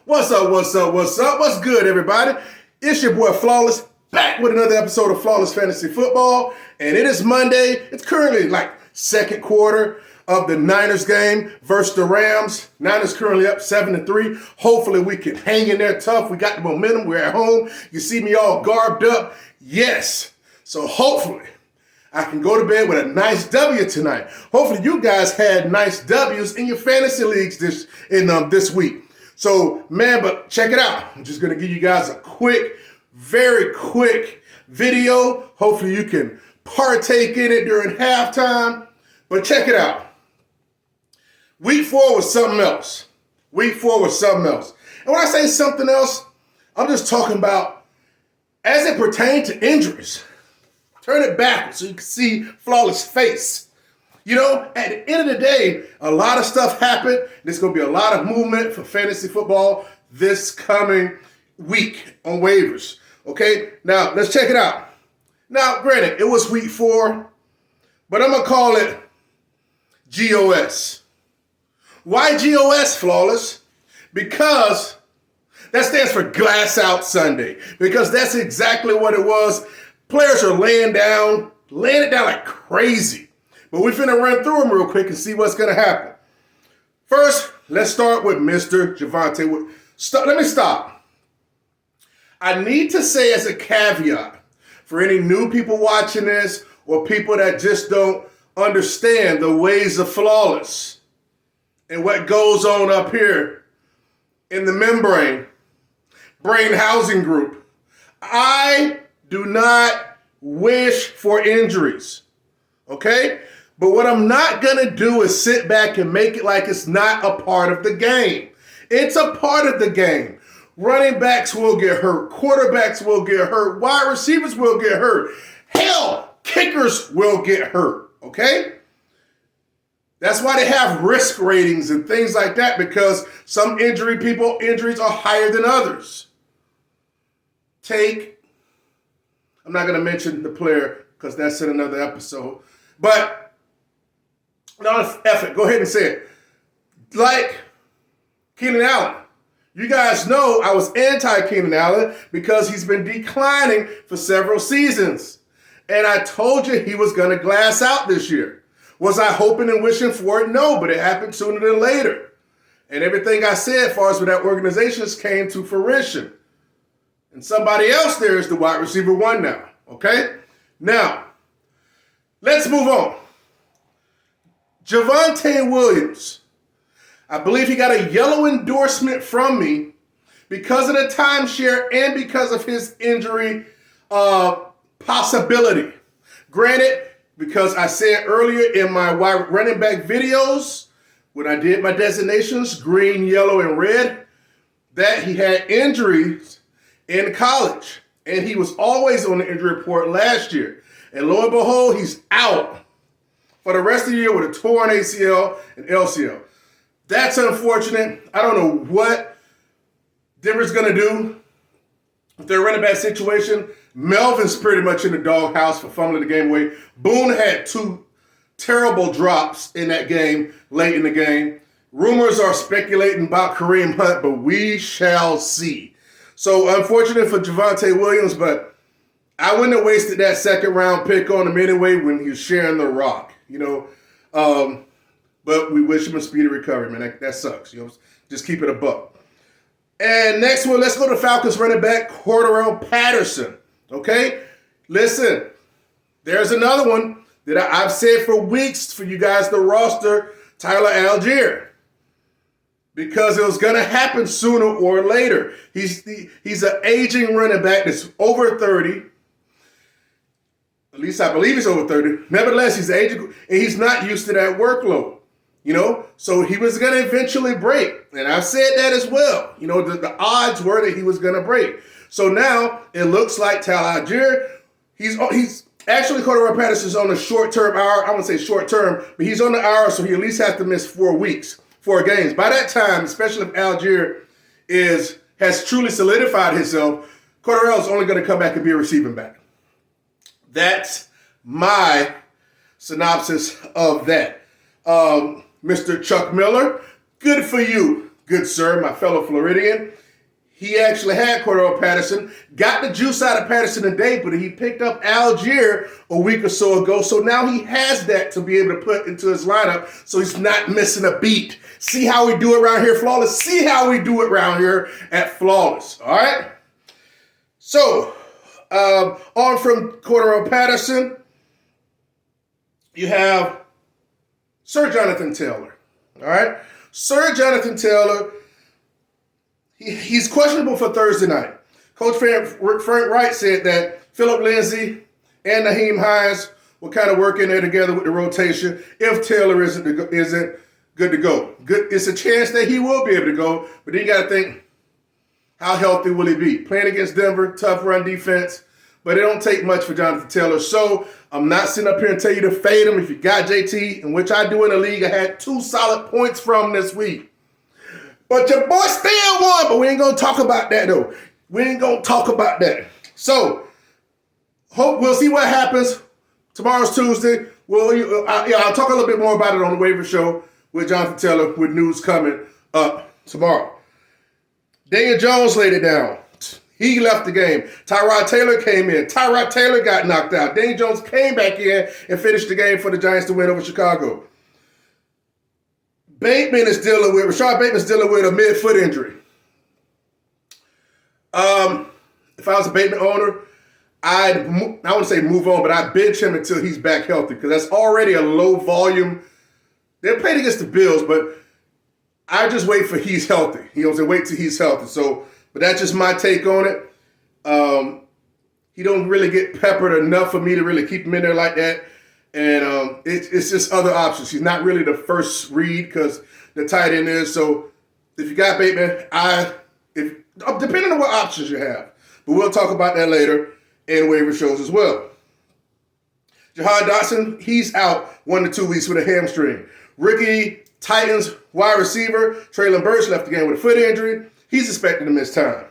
What's up, what's up, what's up? What's good, everybody? It's your boy Flawless, back with another episode of Flawless Fantasy Football. And it is Monday. It's currently like second quarter of the Niners game versus the Rams. Niners currently up 7-3. Hopefully we can hang in there tough. We got the momentum. We're at home. You see me all garbed up. Yes. So hopefully I can go to bed with a nice W tonight. Hopefully you guys had nice W's in your fantasy leagues this week. So, man, but check it out. I'm just going to give you guys a quick, very quick video. Hopefully you can partake in it during halftime. But check it out. Week 4 was something else. Week 4 was something else. And when I say something else, I'm just talking about as it pertained to injuries. Turn it backwards so you can see Flawless' face. You know, at the end of the day, a lot of stuff happened. There's going to be a lot of movement for fantasy football this coming week on waivers. Okay, now let's check it out. Now, granted, it was week 4, but I'm going to call it GOS. Why GOS, Flawless? Because that stands for Glass Out Sunday. Because that's exactly what it was. Players are laying it down like crazy. But we're finna run through them real quick and see what's gonna happen. First, let's start with Mr. Javonte. Let me stop. I need to say as a caveat for any new people watching this or people that just don't understand the ways of Flawless and what goes on up here in the membrane, brain housing group. I do not wish for injuries, okay? But what I'm not going to do is sit back and make it like it's not a part of the game. It's a part of the game. Running backs will get hurt. Quarterbacks will get hurt. Wide receivers will get hurt. Hell, kickers will get hurt, okay? That's why they have risk ratings and things like that, because some injuries are higher than others. I'm not going to mention the player because that's in another episode. But, no effort, go ahead and say it. Like Keenan Allen. You guys know I was anti-Keenan Allen because he's been declining for several seasons. And I told you he was going to glass out this year. Was I hoping and wishing for it? No, but it happened sooner than later. And everything I said as far as with that organization came to fruition. And somebody else there is the wide receiver 1 now, okay? Now, let's move on. Javonte Williams. I believe he got a yellow endorsement from me because of the timeshare and because of his injury possibility. Granted, because I said earlier in my wide running back videos, when I did my designations, green, yellow, and red, that he had injuries in college. And he was always on the injury report last year. And lo and behold, he's out for the rest of the year with a torn ACL and LCL. That's unfortunate. I don't know what Denver's going to do with their running back situation. Melvin's pretty much in the doghouse for fumbling the game away. Boone had 2 terrible drops in that game, late in the game. Rumors are speculating about Kareem Hunt, but we shall see. So unfortunate for Javonte Williams, but I wouldn't have wasted that second round pick on him anyway when he was sharing the rock, you know. But we wish him a speedy recovery, man. That sucks, you know. Just keep it a buck. And next one, let's go to Falcons running back Corduro Patterson. Okay, listen, there's another one that I've said for weeks for you guys to roster Tyler Algier. Because it was going to happen sooner or later. He's an aging running back that's over 30. At least I believe he's over 30. Nevertheless, he's aging, and he's not used to that workload. You know, so he was going to eventually break. And I've said that as well. You know, the odds were that he was going to break. So now it looks like Tyler Algier, he's actually Cordero Patterson's on a short-term IR. I won't say short-term, but he's on the IR, so he at least has to miss 4 games. By that time, especially if Algier has truly solidified himself, Cordero is only going to come back and be a receiving back. That's my synopsis of that. Mr. Chuck Miller, good for you. good sir, my fellow Floridian. He actually had Corduro Patterson, got the juice out of Patterson today, but he picked up Algier a week or so ago. So now he has that to be able to put into his lineup so he's not missing a beat. See how we do it around here, Flawless? See how we do it around here at Flawless, all right? So, on from Corduro Patterson, you have Sir Jonathan Taylor, all right? Sir Jonathan Taylor, he's questionable for Thursday night. Coach Frank Wright said that Philip Lindsay and Naheem Hines will kind of work in there together with the rotation if Taylor isn't good to go. It's a chance that he will be able to go, but then you got to think, how healthy will he be? Playing against Denver, tough run defense, but it don't take much for Jonathan Taylor. So I'm not sitting up here and tell you to fade him if you got JT, in which I do in the league. I had 2 solid points from this week. But your boy still won, but we ain't going to talk about that, though. We ain't going to talk about that. So, we'll see what happens. Tomorrow's Tuesday. I'll talk a little bit more about it on the waiver show with Jonathan Taylor with news coming up tomorrow. Daniel Jones laid it down. He left the game. Tyrod Taylor came in. Tyrod Taylor got knocked out. Daniel Jones came back in and finished the game for the Giants to win over Chicago. Rashad Bateman is dealing with a mid-foot injury. If I was a Bateman owner, I wouldn't say move on, but I'd bench him until he's back healthy because that's already a low volume. They're playing against the Bills, but I just wait for he's healthy. Wait till he's healthy. So, but that's just my take on it. He don't really get peppered enough for me to really keep him in there like that. And it's just other options. He's not really the first read because the tight end is. So if you got Bateman, depending on what options you have. But we'll talk about that later in waiver shows as well. Jihad Dawson, he's out 1 to 2 weeks with a hamstring. Rookie Titans wide receiver Treylon Burks left the game with a foot injury. He's expected to miss time.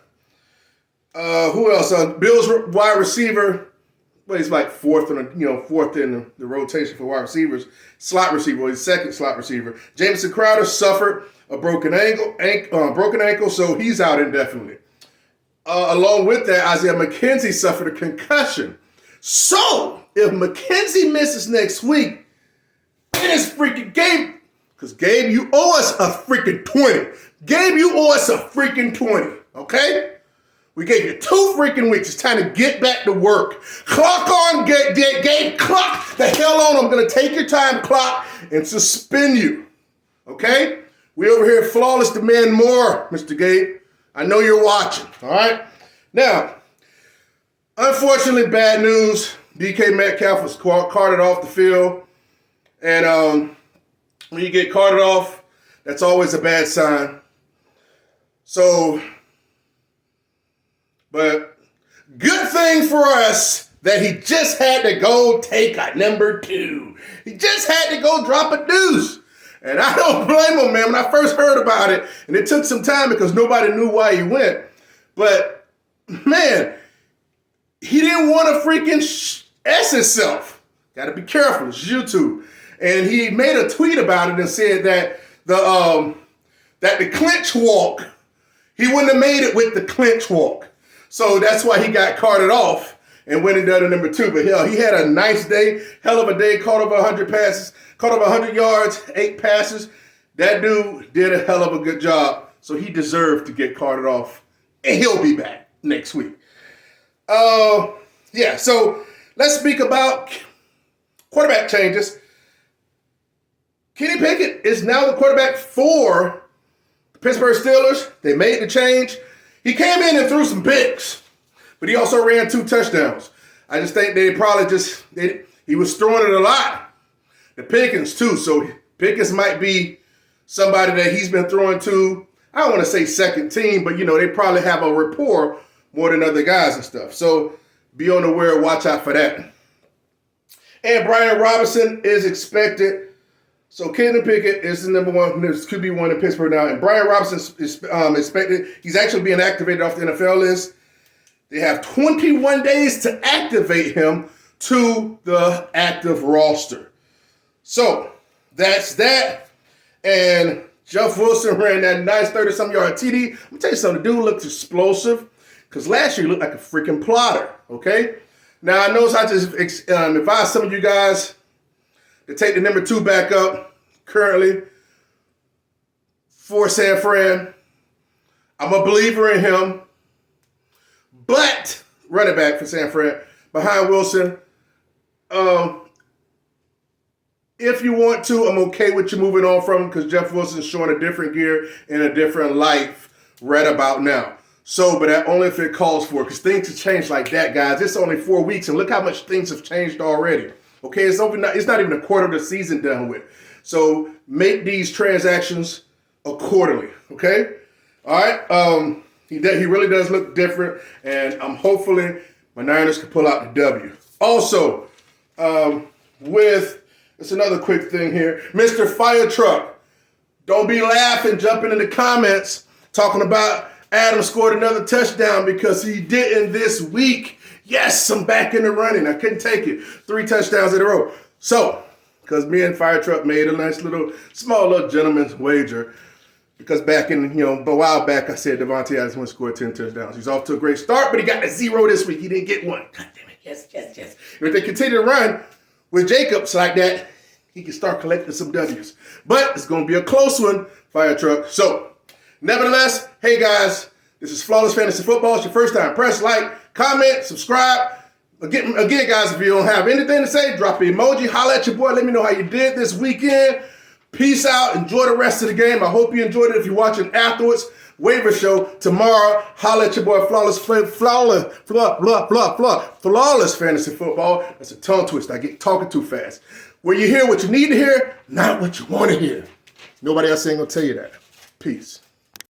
Who else? Bills wide receiver. Well, he's like fourth in the rotation for wide receivers. Slot receiver, he's second slot receiver. Jamison Crowder suffered a broken ankle, so he's out indefinitely. Along with that, Isaiah Mckenzie suffered a concussion. So if Mckenzie misses next week, it is freaking Gabe. Because Gabe, you owe us a freaking 20. Gabe, you owe us a freaking 20. Okay? We gave you 2 freaking weeks. It's time to get back to work. Clock on, Gabe. Clock the hell on. I'm going to take your time clock and suspend you. Okay? We over here flawless demand more, Mr. Gabe. I know you're watching. All right? Now, unfortunately, bad news. DK Metcalf was carted off the field. And when you get carted off, that's always a bad sign. So, but good thing for us that he just had to go take a number 2. He just had to go drop a deuce. And I don't blame him, man. When I first heard about it, and it took some time because nobody knew why he went. But, man, he didn't want to freaking S himself. Got to be careful. It's YouTube. And he made a tweet about it and said that the clinch walk, he wouldn't have made it with the clinch walk. So that's why he got carted off and went and done a number 2. But hell, he had a nice day, hell of a day, caught over 100 passes, caught over 100 yards, 8 passes. That dude did a hell of a good job. So he deserved to get carted off. And he'll be back next week. Yeah, so let's speak about quarterback changes. Kenny Pickett is now the quarterback for the Pittsburgh Steelers. They made the change. He came in and threw some picks, but he also ran 2 touchdowns. I just think he was throwing it a lot. The Pickens too, so Pickens might be somebody that he's been throwing to. I don't want to say second team, but they probably have a rapport more than other guys and stuff. So be on the aware, watch out for that. And Brian Robinson is expected. So Kenny Pickett is the number 1, this QB1 in Pittsburgh now, and Brian Robinson is expected. He's actually being activated off the NFL list. They have 21 days to activate him to the active roster. So that's that. And Jeff Wilson ran that nice 30-some yard TD. Let me tell you something. The dude looked explosive because last year he looked like a freaking plotter, okay? Now, I know I just advise some of you guys to take the number 2 back up currently for San Fran. I'm a believer in him. But, running back for San Fran, behind Wilson, if you want to, I'm okay with you moving on from him because Jeff Wilson's showing a different gear and a different life right about now. So, but that only if it calls for it, because things have changed like that, guys. It's only 4 weeks, and look how much things have changed already. Okay, it's not even a quarter of the season done with. So make these transactions accordingly. Okay, all right. He really does look different, and I'm hopefully my Niners can pull out the W. Also, it's another quick thing here, Mr. Fire Truck. Don't be laughing, jumping in the comments, talking about Adam scored another touchdown because he didn't this week. Yes, I'm back in the running. I couldn't take it. 3 touchdowns in a row. So, because me and Fire Truck made a nice small little gentleman's wager. Because back in, a while back, I said Javonte Williams going to score 10 touchdowns. He's off to a great start, but he got a 0 this week. He didn't get 1. God damn it. Yes. If they continue to run with Jacobs like that, he can start collecting some W's. But it's going to be a close one, Fire Truck. So, nevertheless, hey guys, this is Flawless Fantasy Football. It's your first time. Press like, comment, subscribe. Again, guys, if you don't have anything to say, drop an emoji. Holla at your boy. Let me know how you did this weekend. Peace out. Enjoy the rest of the game. I hope you enjoyed it. If you're watching afterwards, waiver show tomorrow. Holla at your boy. Flawless Fantasy Football. That's a tongue twist. I get talking too fast. Where you hear what you need to hear, not what you want to hear. Nobody else ain't going to tell you that. Peace.